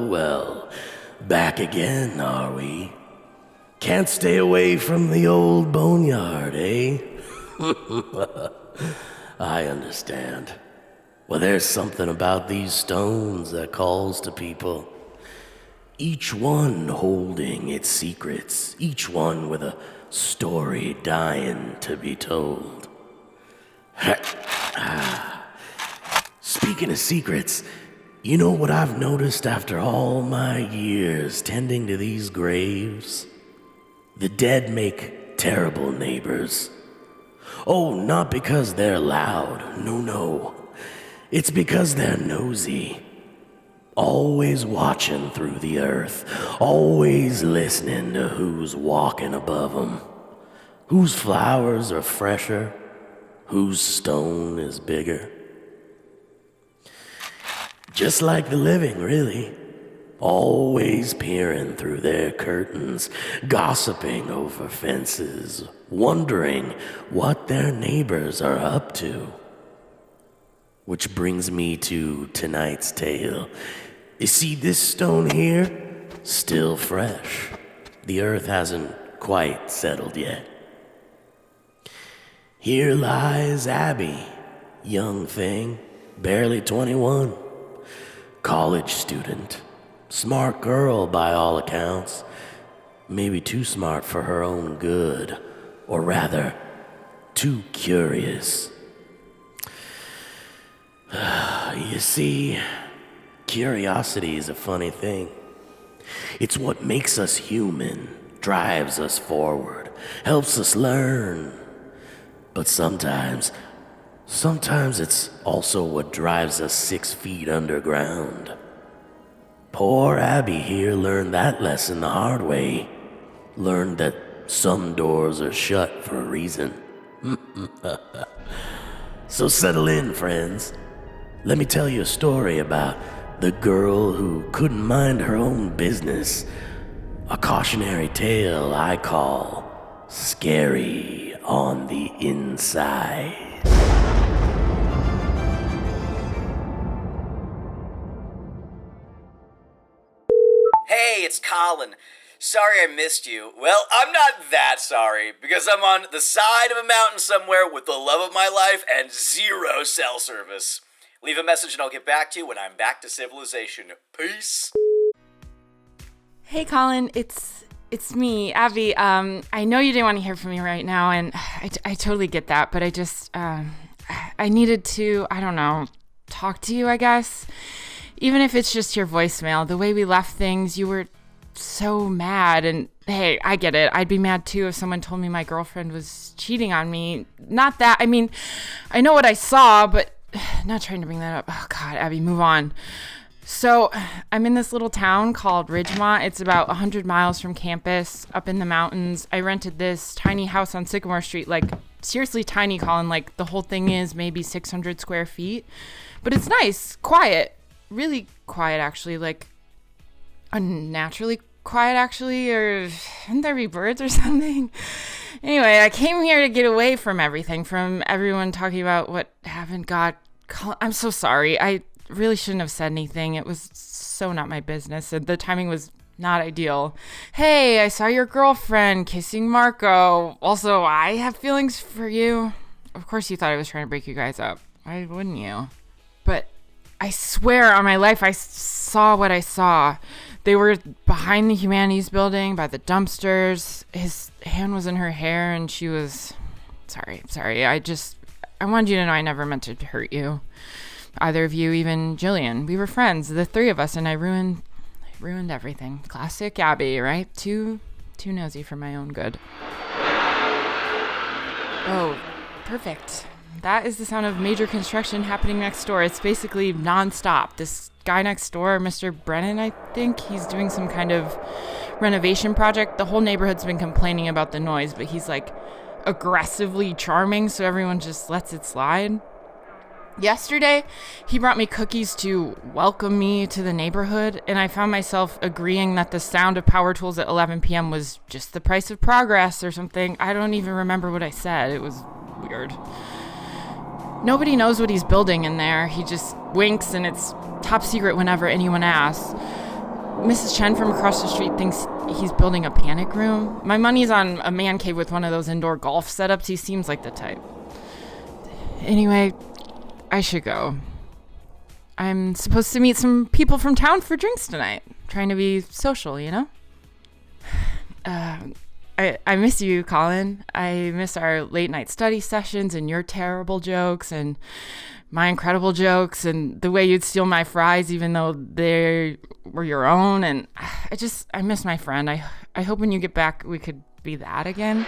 Well. Back again, are we? Can't stay away from the old boneyard, eh? I understand. Well, there's something about these stones that calls to people. Each one holding its secrets, each one with a story dying to be told. Speaking of secrets, you know what I've noticed after all my years tending to these graves? The dead make terrible neighbors. Oh, not because they're loud, no. It's because they're nosy. Always watching through the earth, always listening to who's walking above them, whose flowers are fresher, whose stone is bigger. Just like the living, really. Always peering through their curtains, gossiping over fences, wondering what their neighbors are up to. Which brings me to tonight's tale. You see this stone here? Still fresh. The earth hasn't quite settled yet. Here lies Abby, young thing, barely 21. College student. Smart girl by all accounts. Maybe too smart for her own good. Or rather, too curious. You see, curiosity is a funny thing. It's what makes us human, drives us forward, helps us learn. But sometimes it's also what drives us 6 feet underground. Poor Abby here learned that lesson the hard way. Learned that some doors are shut for a reason. So settle in, friends. Let me tell you a story about the girl who couldn't mind her own business. A cautionary tale I call Scary on the Inside. Hey, it's Colin. Sorry I missed you. Well, I'm not that sorry, because I'm on the side of a mountain somewhere with the love of my life and 0 cell service. Leave a message and I'll get back to you when I'm back to civilization. Peace. Hey, Colin, it's me, Abby. I know you didn't want to hear from me right now, and I totally get that, but I just, I needed to, I don't know, talk to you, I guess. Even if it's just your voicemail, the way we left things, you were so mad, and hey, I get it. I'd be mad too if someone told me my girlfriend was cheating on me. Not that, I mean, I know what I saw, but not trying to bring that up. Oh God, Abby, move on. So I'm in this little town called Ridgemont. It's about 100 miles from campus, up in the mountains. I rented this tiny house on Sycamore Street, like seriously tiny, Colin. Like the whole thing is maybe 600 square feet, but it's nice, quiet, really quiet actually, like unnaturally quiet actually, or shouldn't there be birds or something? Anyway, I came here to get away from everything, from everyone talking about what happened. God, I'm so sorry. I really shouldn't have said anything. It was so not my business, and the timing was not ideal. Hey, I saw your girlfriend kissing Marco. Also, I have feelings for you. Of course you thought I was trying to break you guys up. Why wouldn't you? But I swear on my life I saw what I saw. They were behind the Humanities building, by the dumpsters. His hand was in her hair, and she was... Sorry. I wanted you to know I never meant to hurt you. Either of you, even Jillian. We were friends, the three of us, and I ruined everything. Classic Abby, right? Too nosy for my own good. Oh, perfect. That is the sound of major construction happening next door. It's basically nonstop. This guy next door, Mr. Brennan, I think, he's doing some kind of renovation project. The whole neighborhood's been complaining about the noise, but he's like aggressively charming, so everyone just lets it slide. Yesterday, he brought me cookies to welcome me to the neighborhood, and I found myself agreeing that the sound of power tools at 11 p.m. was just the price of progress or something. I don't even remember what I said. It was weird. Nobody knows what he's building in there. He just winks, and it's top secret whenever anyone asks. Mrs. Chen from across the street thinks he's building a panic room. My money's on a man cave with one of those indoor golf setups. He seems like the type. Anyway, I should go. I'm supposed to meet some people from town for drinks tonight. Trying to be social, you know? I miss you, Colin. I miss our late night study sessions and your terrible jokes and my incredible jokes and the way you'd steal my fries even though they were your own. And I miss my friend. I hope when you get back we could be that again.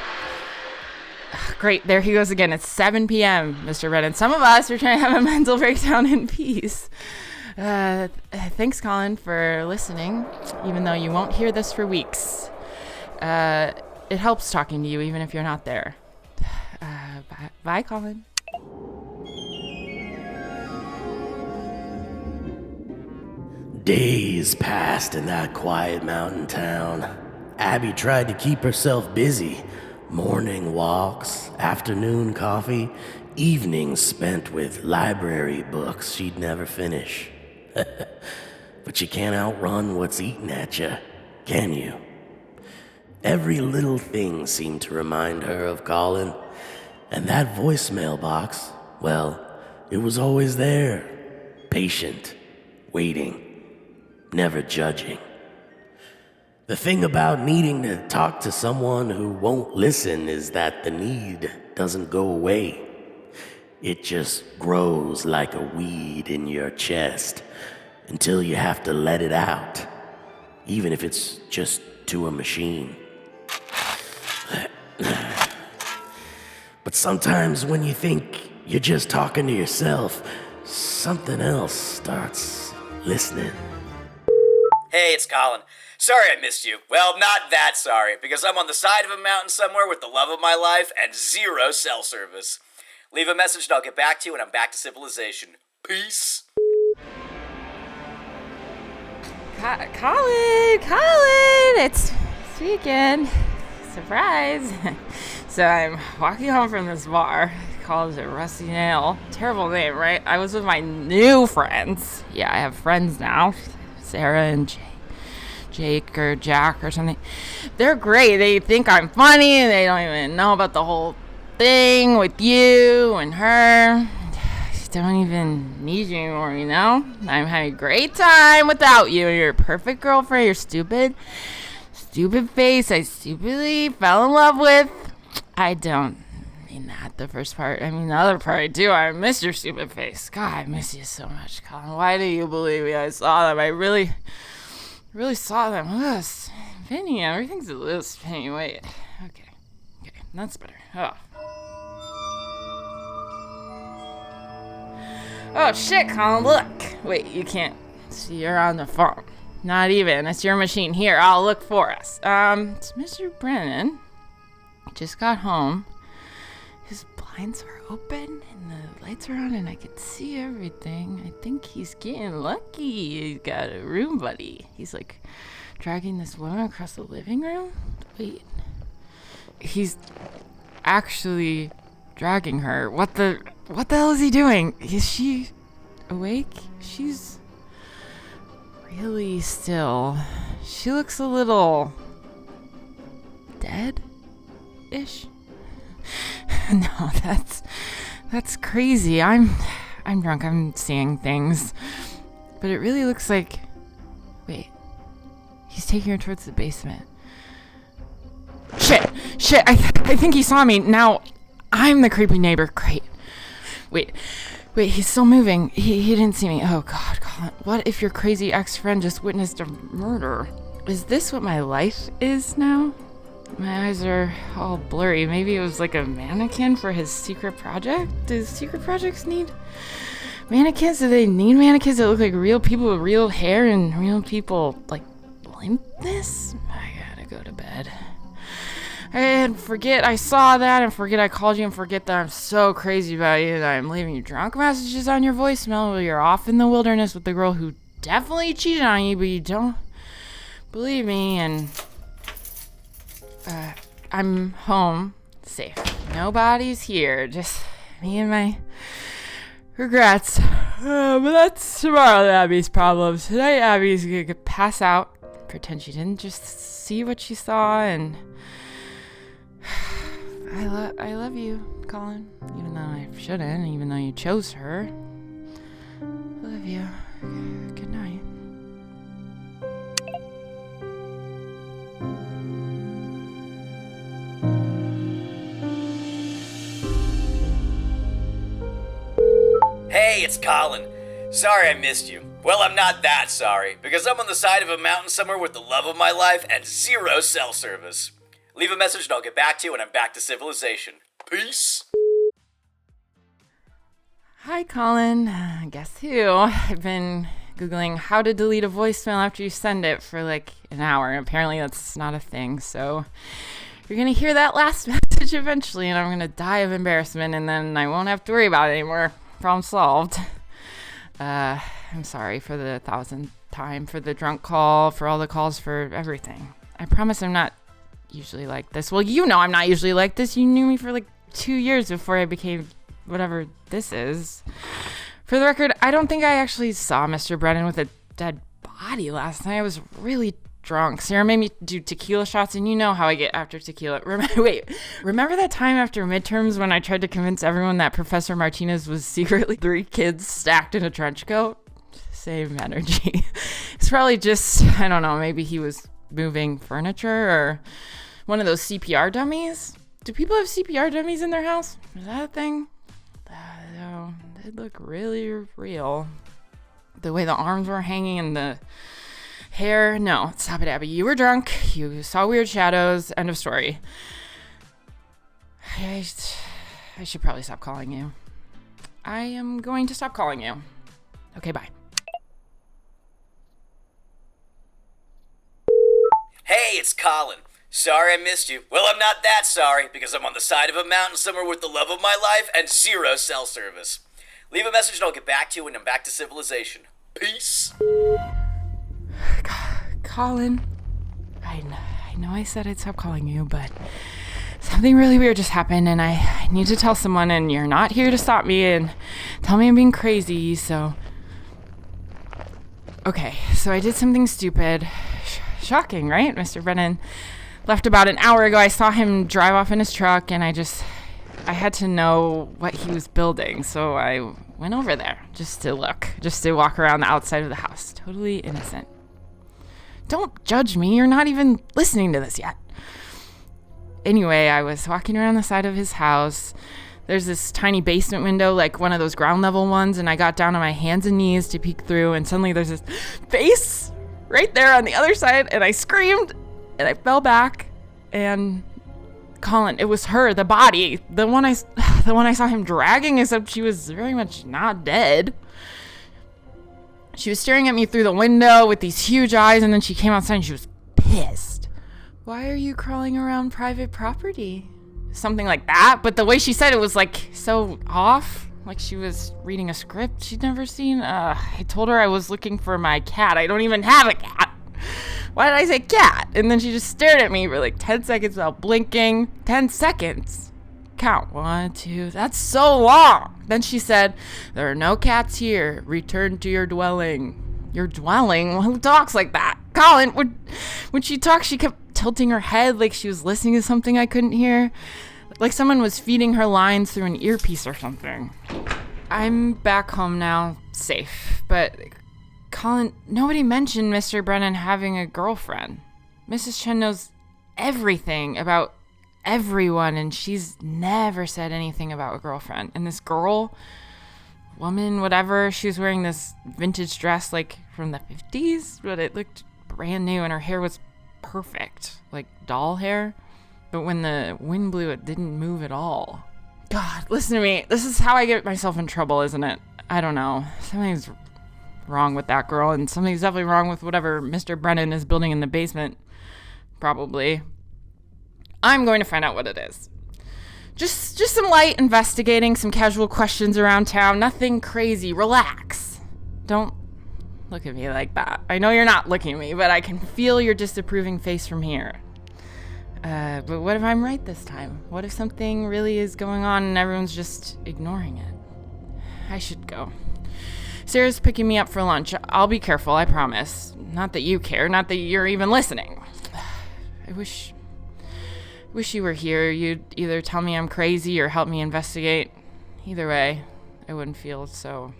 Great, there he goes again. It's 7 p.m., Mr. Brennan. Some of us are trying to have a mental breakdown in peace. Thanks, Colin, for listening, even though you won't hear this for weeks. It helps talking to you, even if you're not there. Bye, Colin. Days passed in that quiet mountain town. Abby tried to keep herself busy. Morning walks, afternoon coffee, evenings spent with library books she'd never finish. But you can't outrun what's eating at you, can you? Every little thing seemed to remind her of Colin. And that voicemail box, well, it was always there. Patient, waiting, never judging. The thing about needing to talk to someone who won't listen is that the need doesn't go away. It just grows like a weed in your chest until you have to let it out, even if it's just to a machine. But sometimes when you think you're just talking to yourself, something else starts listening. Hey, it's Colin. Sorry I missed you. Well, not that sorry, because I'm on the side of a mountain somewhere with the love of my life and 0 cell service. Leave a message and I'll get back to you when I'm back to civilization. Peace. Colin, it's me again. Surprise. So I'm walking home from this bar called Rusty Nail. Terrible name, right? I was with my new friends. Yeah, I have friends now. Sarah and Jake or Jack or something. They're great. They think I'm funny and they don't even know about the whole thing with you and her. Don't even need you anymore, you know? I'm having a great time without you. You're a perfect girlfriend. You're stupid face I stupidly fell in love with. I don't mean that, the first part. I mean the other part I do. I miss your stupid face. God, I miss you so much, Colin. Why do you believe me? I saw them. I really saw them. Ugh, Vinny, everything's a little spinny. Wait. Okay, that's better. Oh shit, Colin, look. Wait, you can't see, you're on the phone. Not even. It's your machine. Here, I'll look for us. It's Mr. Brennan. Just got home. His blinds are open and the lights are on and I can see everything. I think he's getting lucky. He's got a room buddy. He's like dragging this woman across the living room. Wait. He's actually dragging her. What the hell is he doing? Is she awake? She's really still. She looks a little dead-ish. No, that's crazy. I'm drunk. I'm seeing things. But it really looks like... Wait. He's taking her towards the basement. Shit! I think he saw me. Now, I'm the creepy neighbor. Great. Wait, he's still moving. He didn't see me. Oh, God, Colin. What if your crazy ex-friend just witnessed a murder? Is this what my life is now? My eyes are all blurry. Maybe it was like a mannequin for his secret project? Do secret projects need mannequins? Do they need mannequins that look like real people with real hair and real people, like, limpness? I gotta go to bed. And forget I saw that, and forget I called you, and forget that I'm so crazy about you that I'm leaving you drunk messages on your voicemail while you're off in the wilderness with the girl who definitely cheated on you, but you don't believe me, and I'm home, safe. Nobody's here, just me and my Regrets. But that's tomorrow, Abby's problems. Tonight, Abby's gonna pass out, pretend she didn't just see what she saw, and I love you, Colin. Even though I shouldn't, even though you chose her. I love you. Good night. Hey, it's Colin. Sorry I missed you. Well, I'm not that sorry, because I'm on the side of a mountain somewhere with the love of my life and zero cell service. Leave a message and I'll get back to you when I'm back to civilization. Peace. Hi, Colin. Guess who? I've been Googling how to delete a voicemail after you send it for like an hour, and apparently that's not a thing, so you're gonna hear that last message eventually, and I'm gonna die of embarrassment, and then I won't have to worry about it anymore. Problem solved. I'm sorry for the 1,000th time, for the drunk call, for all the calls, for everything. I promise I'm not usually like this. Well, you know I'm not usually like this. You knew me for like 2 years before I became whatever this is. For the record, I don't think I actually saw Mr. Brennan with a dead body last night. I was really drunk. Sarah made me do tequila shots, and you know how I get after tequila. Remember that time after midterms when I tried to convince everyone that Professor Martinez was secretly 3 kids stacked in a trench coat? Same energy. It's probably just, I don't know, maybe he was moving furniture or one of those CPR dummies. Do people have CPR dummies in their house? Is that a thing? No, they look really real. The way the arms were hanging and the hair. No, stop it, Abby. You were drunk. You saw weird shadows. End of story. I should probably stop calling you. I am going to stop calling you. Okay, bye. Hey, it's Colin. Sorry I missed you. Well, I'm not that sorry, because I'm on the side of a mountain somewhere with the love of my life and zero cell service. Leave a message and I'll get back to you when I'm back to civilization. Peace. Colin, I know I said I'd stop calling you, but something really weird just happened, and I need to tell someone, and you're not here to stop me and tell me I'm being crazy, so... Okay, so I did something stupid. Shocking, right? Mr. Brennan left about an hour ago. I saw him drive off in his truck, and I had to know what he was building, so I went over there just to look, just to walk around the outside of the house. Totally innocent. Don't judge me. You're not even listening to this yet. Anyway, I was walking around the side of his house. There's this tiny basement window, like one of those ground level ones, and I got down on my hands and knees to peek through, and suddenly there's this face right there on the other side, and I screamed, and I fell back, and Colin, it was her, the body, the one I saw him dragging, except she was very much not dead. She was staring at me through the window with these huge eyes, and then she came outside and she was pissed. Why are you crawling around private property? Something like that, but the way she said it was like so off, like she was reading a script she'd never seen. I told her I was looking for my cat. I don't even have a cat. Why did I say cat? And then she just stared at me for like 10 seconds without blinking. 10 seconds. Count. 1, 2. That's so long. Then she said, "There are no cats here. Return to your dwelling." Your dwelling? Well, who talks like that? Colin, when she talked, she kept tilting her head like she was listening to something I couldn't hear. Like someone was feeding her lines through an earpiece or something. I'm back home now, safe. But, Colin, nobody mentioned Mr. Brennan having a girlfriend. Mrs. Chen knows everything about everyone, and she's never said anything about a girlfriend. And this girl, woman, whatever, she was wearing this vintage dress like from the 50s, but it looked brand new, and her hair was perfect, like doll hair. But when the wind blew, it didn't move at all. God, listen to me. This is how I get myself in trouble, isn't it? I don't know. Something's wrong with that girl, and something's definitely wrong with whatever Mr. Brennan is building in the basement. Probably. I'm going to find out what it is. Just some light investigating, some casual questions around town. Nothing crazy. Relax. Don't look at me like that. I know you're not looking at me, but I can feel your disapproving face from here. But what if I'm right this time? What if something really is going on and everyone's just ignoring it? I should go. Sarah's picking me up for lunch. I'll be careful, I promise. Not that you care, not that you're even listening. I wish you were here. You'd either tell me I'm crazy or help me investigate. Either way, I wouldn't feel so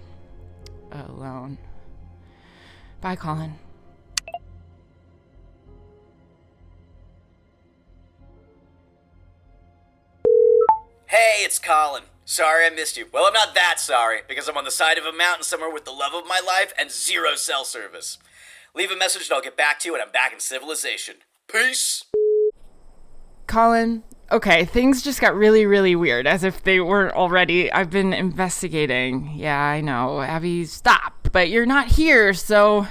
alone. Bye, Colin. Hey, it's Colin. Sorry I missed you. Well, I'm not that sorry, because I'm on the side of a mountain somewhere with the love of my life and 0 cell service. Leave a message and I'll get back to you when I'm back in civilization. Peace! Colin, okay, things just got really, really weird, as if they weren't already. I've been investigating. Yeah, I know. Abby, stop. But you're not here, so...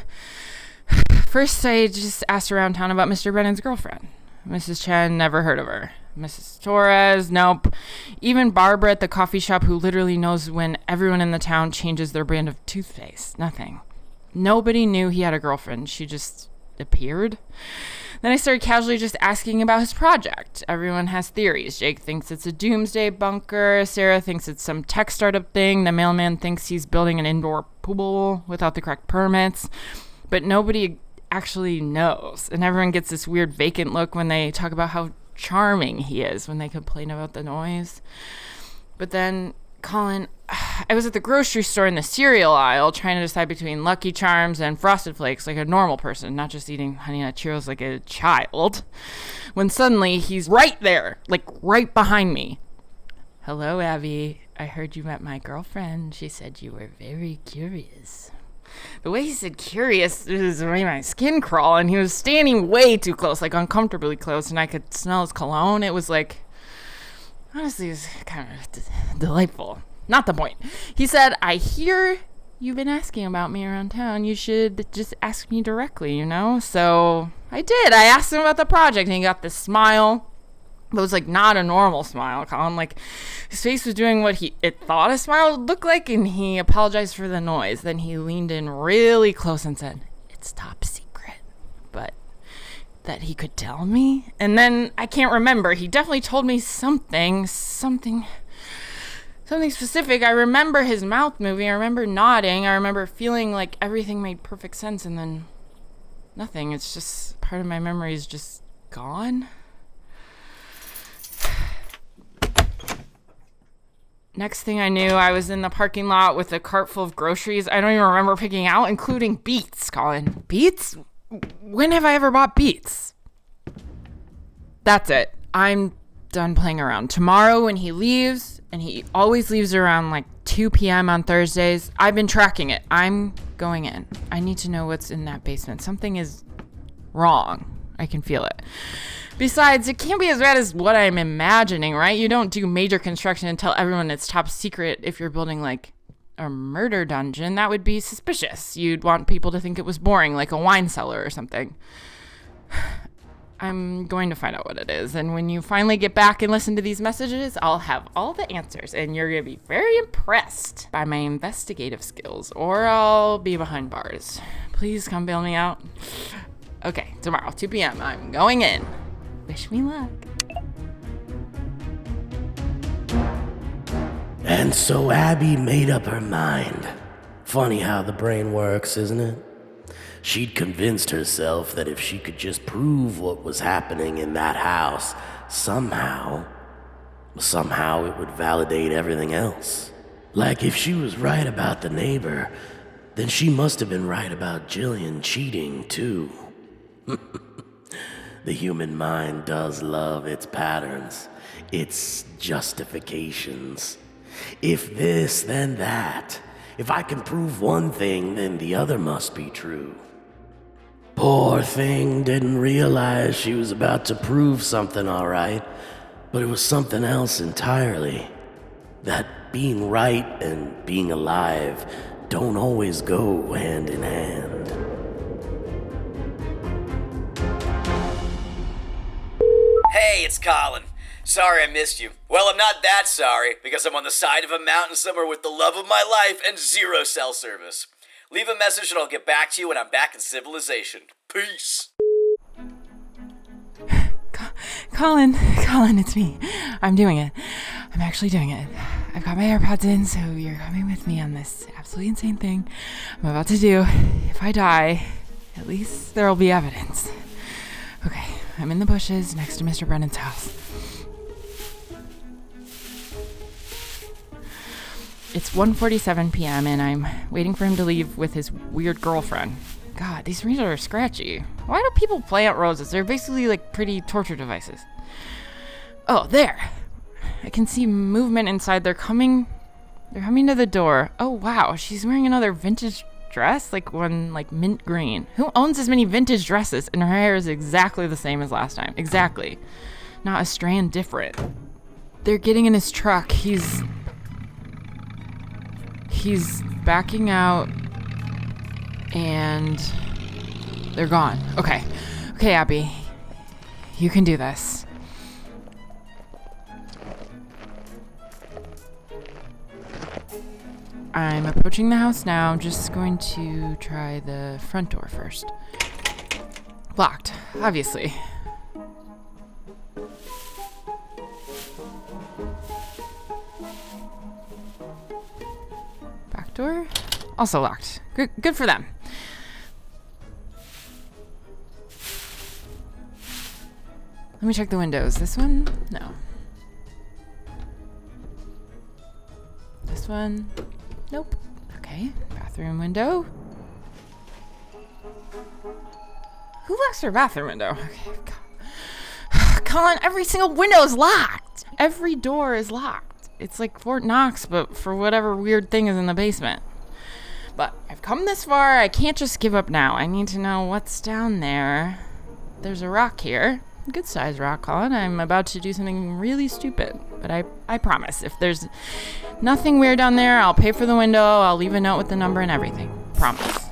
First, I just asked around town about Mr. Brennan's girlfriend. Mrs. Chen, never heard of her. Mrs. Torres, nope. Even Barbara at the coffee shop, who literally knows when everyone in the town changes their brand of toothpaste. Nothing. Nobody knew he had a girlfriend. She just appeared. Then I started casually just asking about his project. Everyone has theories. Jake thinks it's a doomsday bunker. Sarah thinks it's some tech startup thing. The mailman thinks he's building an indoor pool without the correct permits. But nobody actually knows. And everyone gets this weird vacant look when they talk about how charming he is when they complain about the noise. But then, Colin, I was at the grocery store in the cereal aisle trying to decide between Lucky Charms and Frosted Flakes like a normal person, not just eating Honey Nut Cheerios like a child, when suddenly he's right there, like right behind me. Hello, Abby. I heard you met my girlfriend. She said you were very curious. The way he said curious is made my skin crawl, and he was standing way too close, like uncomfortably close, and I could smell his cologne. It was like, honestly, it was kind of delightful. Not the point. He said, I hear you've been asking about me around town. You should just ask me directly, you know? So I did. I asked him about the project, and he got this smile. But it was like not a normal smile, Colin. Like his face was doing what it thought a smile would look like, and he apologized for the noise. Then he leaned in really close and said, it's top secret, but that he could tell me. And then I can't remember. He definitely told me something specific. I remember his mouth moving. I remember nodding. I remember feeling like everything made perfect sense, and then nothing. It's just part of my memory is just gone. Next thing I knew, I was in the parking lot with a cart full of groceries I don't even remember picking out, including beets, Colin. Beets? When have I ever bought beets? That's it. I'm done playing around. Tomorrow when he leaves, and he always leaves around like 2 p.m. on Thursdays, I've been tracking it. I'm going in. I need to know what's in that basement. Something is wrong. I can feel it. Besides, it can't be as bad as what I'm imagining, right? You don't do major construction and tell everyone it's top secret if you're building, like, a murder dungeon. That would be suspicious. You'd want people to think it was boring, like a wine cellar or something. I'm going to find out what it is, and when you finally get back and listen to these messages, I'll have all the answers, and you're going to be very impressed by my investigative skills, or I'll be behind bars. Please come bail me out. Okay, tomorrow, 2 p.m., I'm going in. Wish me luck. And so Abby made up her mind. Funny how the brain works, isn't it? She'd convinced herself that if she could just prove what was happening in that house, somehow it would validate everything else. Like if she was right about the neighbor, then she must have been right about Jillian cheating, too. The human mind does love its patterns, its justifications. If this, then that. If I can prove one thing, then the other must be true. Poor thing didn't realize she was about to prove something, all right, but it was something else entirely. That being right and being alive don't always go hand in hand. Hey, it's Colin. Sorry I missed you. Well, I'm not that sorry, because I'm on the side of a mountain somewhere with the love of my life and 0 cell service. Leave a message and I'll get back to you when I'm back in civilization. Peace. Colin, it's me. I'm doing it. I'm actually doing it. I've got my AirPods in, so you're coming with me on this absolutely insane thing I'm about to do. If I die, at least there'll be evidence. Okay, I'm in the bushes next to Mr. Brennan's house. It's 1:47 p.m. and I'm waiting for him to leave with his weird girlfriend. God, these rings are scratchy. Why do people play out roses? They're basically like pretty torture devices. Oh, there. I can see movement inside. They're coming to the door. Oh, wow. She's wearing another vintage dress, like one like mint green. Who owns as many vintage dresses? And her hair is exactly the same as last time. Exactly. Not a strand different. They're getting in his truck. He's backing out and they're gone. Okay, Abby, you can do this. I'm approaching the house now. I'm just going to try the front door first. Locked, obviously. Back door, also locked. Good for them. Let me check the windows. This one? No. This one? Nope. Okay, bathroom window. Who locks their bathroom window? Okay, Colin, every single window is locked. Every door is locked. It's like Fort Knox, but for whatever weird thing is in the basement. But I've come this far. I can't just give up now. I need to know what's down there. There's a rock here. Good size rock, Colin. I'm about to do something really stupid, but I promise. If there's nothing weird down there, I'll pay for the window. I'll leave a note with the number and everything. Promise.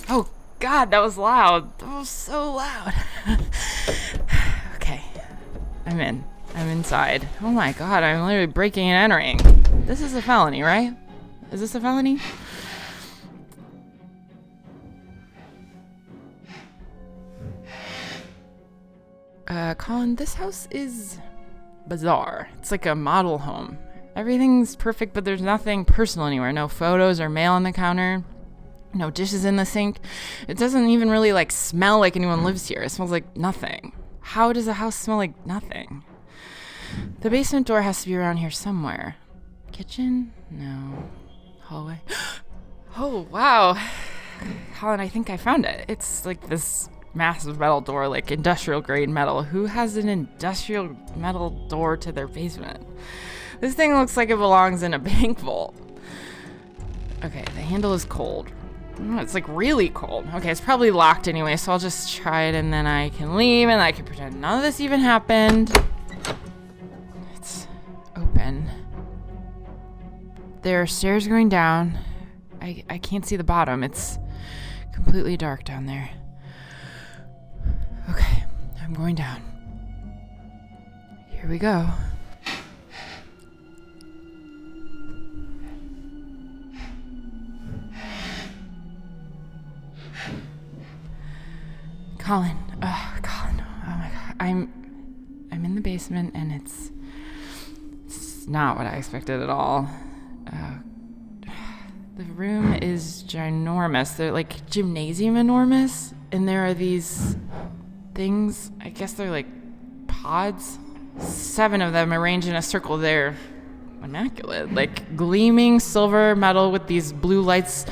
Oh, God, that was loud. That was so loud. Okay, I'm in. I'm inside. Oh my God, I'm literally breaking and entering. This is a felony, right? Is this a felony? Colin, this house is bizarre. It's like a model home. Everything's perfect, but there's nothing personal anywhere. No photos or mail on the counter. No dishes in the sink. It doesn't even really like smell like anyone lives here. It smells like nothing. How does a house smell like nothing? The basement door has to be around here somewhere. Kitchen? No. Hallway? Oh, wow. Colin, I think I found it. It's like this massive metal door, like industrial grade metal. Who has an industrial metal door to their basement? This thing looks like it belongs in a bank vault. Okay, the handle is cold. Oh, it's like really cold. Okay, it's probably locked anyway, so I'll just try it and then I can leave and I can pretend none of this even happened. It's open. There are stairs going down. I can't see the bottom. It's completely dark down there. Okay, I'm going down. Here we go. Colin. Oh, Colin. Oh my God. I'm in the basement and it's not what I expected at all. The room is ginormous. They're like gymnasium enormous, and there are these things. I guess they're like pods. 7 of them arranged in a circle. They're immaculate, like gleaming silver metal with these blue lights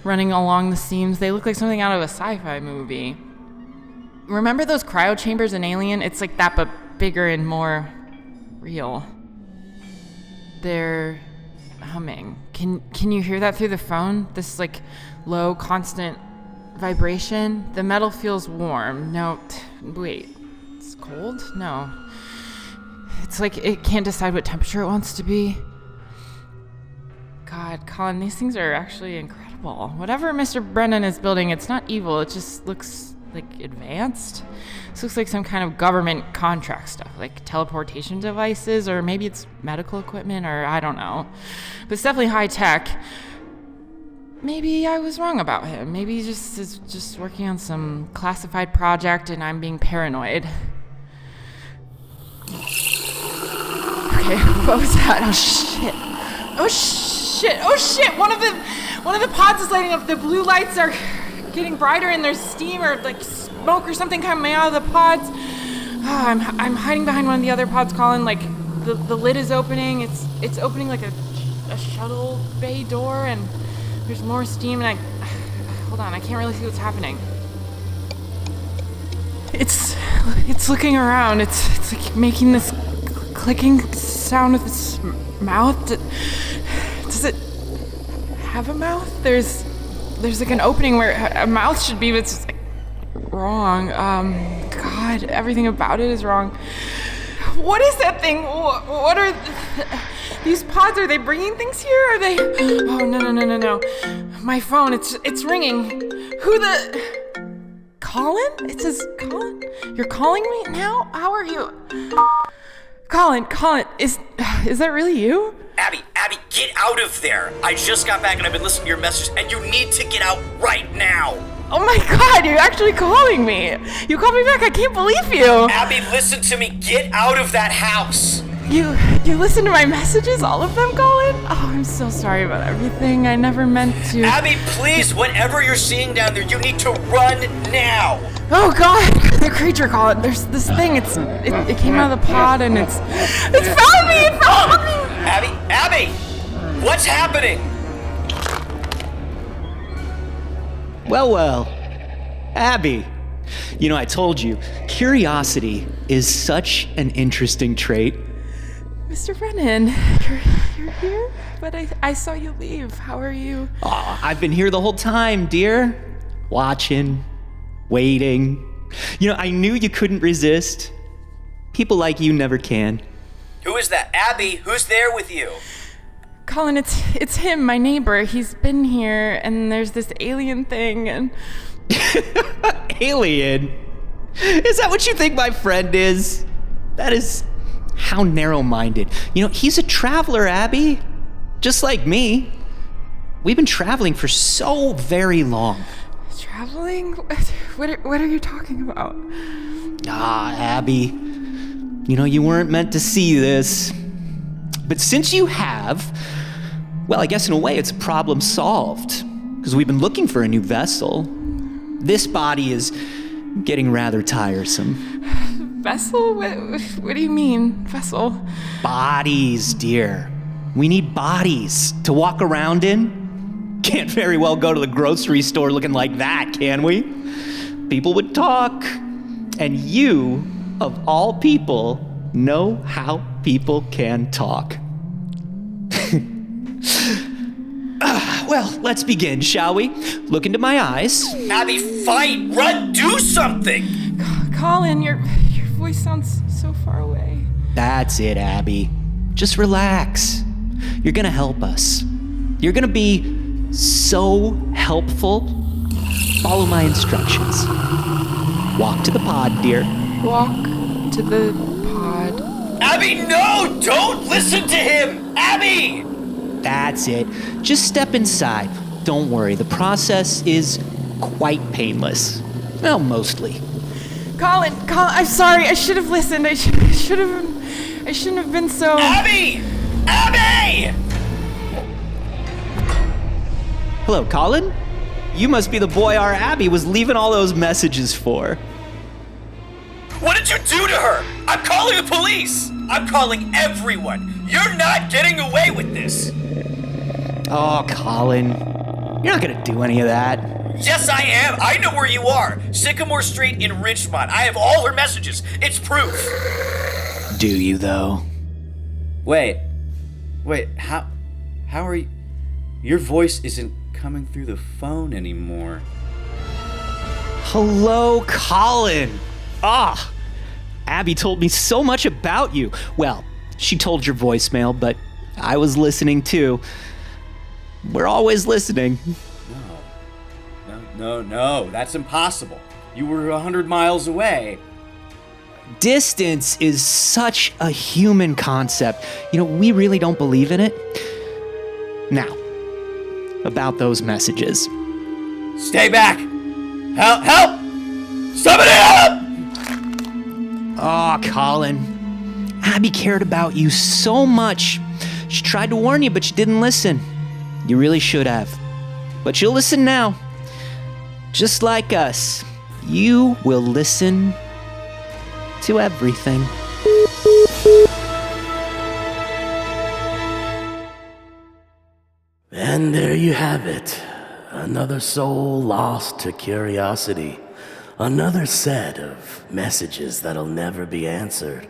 running along the seams. They look like something out of a sci-fi movie. Remember those cryo chambers in Alien? It's like that, but bigger and more real. They're humming. Can you hear that through the phone? This like low, constant vibration. The metal feels warm. No, wait, it's cold? No. It's like it can't decide what temperature it wants to be. God, Colin, these things are actually incredible. Whatever Mr. Brennan is building, it's not evil. It just looks like advanced. This looks like some kind of government contract stuff, like teleportation devices, or maybe it's medical equipment, or I don't know. But it's definitely high tech. Maybe I was wrong about him. Maybe he is just working on some classified project and I'm being paranoid. Okay, Okay, what was that? Oh shit! One of the pods is lighting up. The blue lights are getting brighter, and there's steam or like smoke or something coming out of the pods. Oh, I'm hiding behind one of the other pods, Colin. Like the lid is opening. It's opening like a shuttle bay door, and there's more steam. And hold on, I can't really see what's happening. It's looking around. It's like making this clicking sound with its mouth. Does it have a mouth? There's like an opening where a mouth should be, but it's just like wrong. God, everything about it is wrong. What is that thing? What are these pods? Are they bringing things here? Are they? Oh no! My phone. It's ringing. Who the? Colin? It says Colin. You're calling me now? How are you? Colin, is that really you? Abby, get out of there. I just got back and I've been listening to your messages, and you need to get out right now. Oh my God, you're actually calling me. You called me back. I can't believe you. Abby, listen to me. Get out of that house. You listened to my messages, all of them, Colin? Oh, I'm so sorry about everything. I never meant to. Abby, please, whatever you're seeing down there, you need to run now. Oh God, the creature, Colin. There's this thing. It came out of the pod and it's found me. It found me. Abby, what's happening? Well, Abby. You know, I told you, curiosity is such an interesting trait. Mr. Brennan, you're here? But I saw you leave. How are you? Oh, I've been here the whole time, dear. Watching, waiting. You know, I knew you couldn't resist. People like you never can. Who is that? Abby, who's there with you? Colin, it's him, my neighbor. He's been here, and there's this alien thing, and... Alien? Is that what you think my friend is? That is how narrow-minded. You know, he's a traveler, Abby. Just like me. We've been traveling for so very long. Traveling? What are you talking about? Abby. You know, you weren't meant to see this. But since you have, well, I guess in a way it's a problem solved. Because we've been looking for a new vessel. This body is getting rather tiresome. Vessel? What do you mean, vessel? Bodies, dear. We need bodies to walk around in. Can't very well go to the grocery store looking like that, can we? People would talk. And you, of all people, know how people can talk. Well, let's begin, shall we? Look into my eyes. Abby, fight! Run! Do something! Colin, your voice sounds so far away. That's it, Abby. Just relax. You're gonna help us. You're gonna be so helpful. Follow my instructions. Walk to the pod, dear. Walk to the pod. Abby, no! Don't listen to him! Abby! That's it. Just step inside. Don't worry, the process is quite painless. Well, mostly. Colin, I'm sorry. I should have listened. I shouldn't have been so... Abby! Abby! Hello, Colin? You must be the boy our Abby was leaving all those messages for. What did you do to her? I'm calling the police! I'm calling everyone! You're not getting away with this! Oh, Colin. You're not gonna do any of that. Yes, I am! I know where you are! Sycamore Street in Ridgemont. I have all her messages. It's proof! Do you, though? Wait, how are you... Your voice isn't coming through the phone anymore. Hello, Colin. Abby told me so much about you. Well, she told your voicemail, but I was listening too. We're always listening. No, that's impossible. You were 100 miles away. Distance is such a human concept. You know, we really don't believe in it. Now, about those messages. Stay back! Help! Somebody help! Oh, Colin. Abby cared about you so much. She tried to warn you, but you didn't listen. You really should have. But you'll listen now. Just like us, you will listen to everything. And there you have it. Another soul lost to curiosity. Another set of messages that'll never be answered.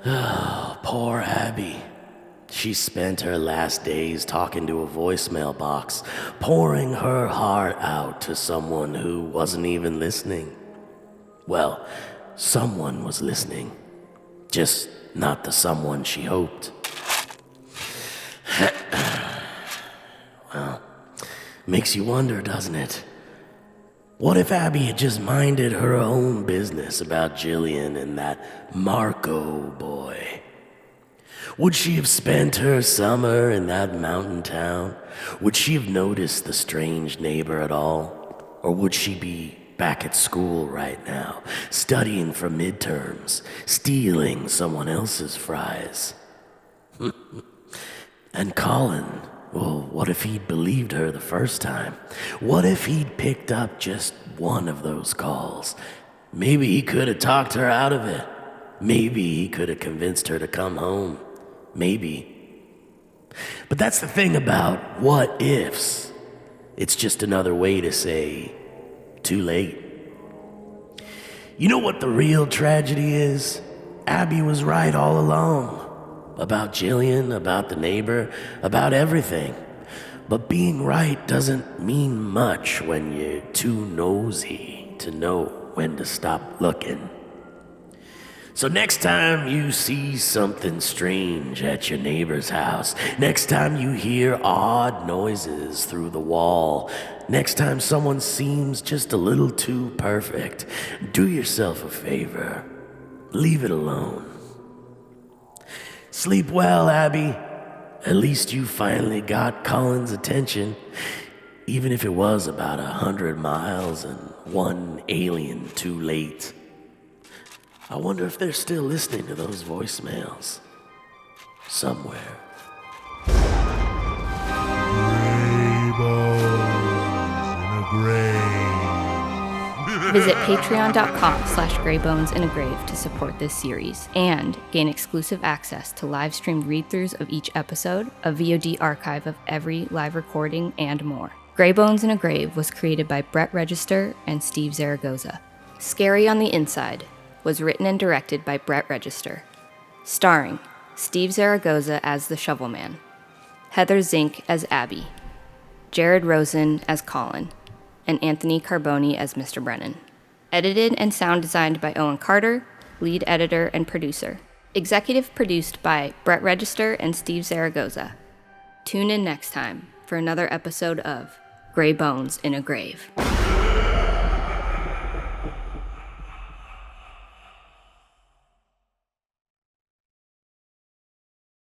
Oh, poor Abby. She spent her last days talking to a voicemail box, pouring her heart out to someone who wasn't even listening. Well, someone was listening, just not the someone she hoped. Well, makes you wonder, doesn't it? What if Abby had just minded her own business about Jillian and that Marco boy? Would she have spent her summer in that mountain town? Would she have noticed the strange neighbor at all? Or would she be back at school right now, studying for midterms, stealing someone else's fries? And Colin, well, what if he'd believed her the first time? What if he'd picked up just one of those calls? Maybe he could have talked her out of it. Maybe he could have convinced her to come home. Maybe. But that's the thing about what ifs. It's just another way to say, too late. You know what the real tragedy is? Abby was right all along. About Jillian, about the neighbor, about everything. But being right doesn't mean much when you're too nosy to know when to stop looking. So next time you see something strange at your neighbor's house, next time you hear odd noises through the wall, next time someone seems just a little too perfect, do yourself a favor. Leave it alone. Sleep well, Abby. At least you finally got Colin's attention, even if it was about 100 miles and one alien too late. I wonder if they're still listening to those voicemails. Somewhere. Visit patreon.com/graybonesinAgrave to support this series and gain exclusive access to live-streamed read-throughs of each episode, a VOD archive of every live recording, and more. Gray Bones in a Grave was created by Brett Register and Steve Zaragoza. Scary on the Inside was written and directed by Brett Register, starring Steve Zaragoza as the Shovelman, Heather Zink as Abby, Jared Rosen as Colin, and Anthony Carboni as Mr. Brennan. Edited and sound designed by Owen Carter, lead editor and producer. Executive produced by Brett Register and Steve Zaragoza. Tune in next time for another episode of Gray Bones in a Grave.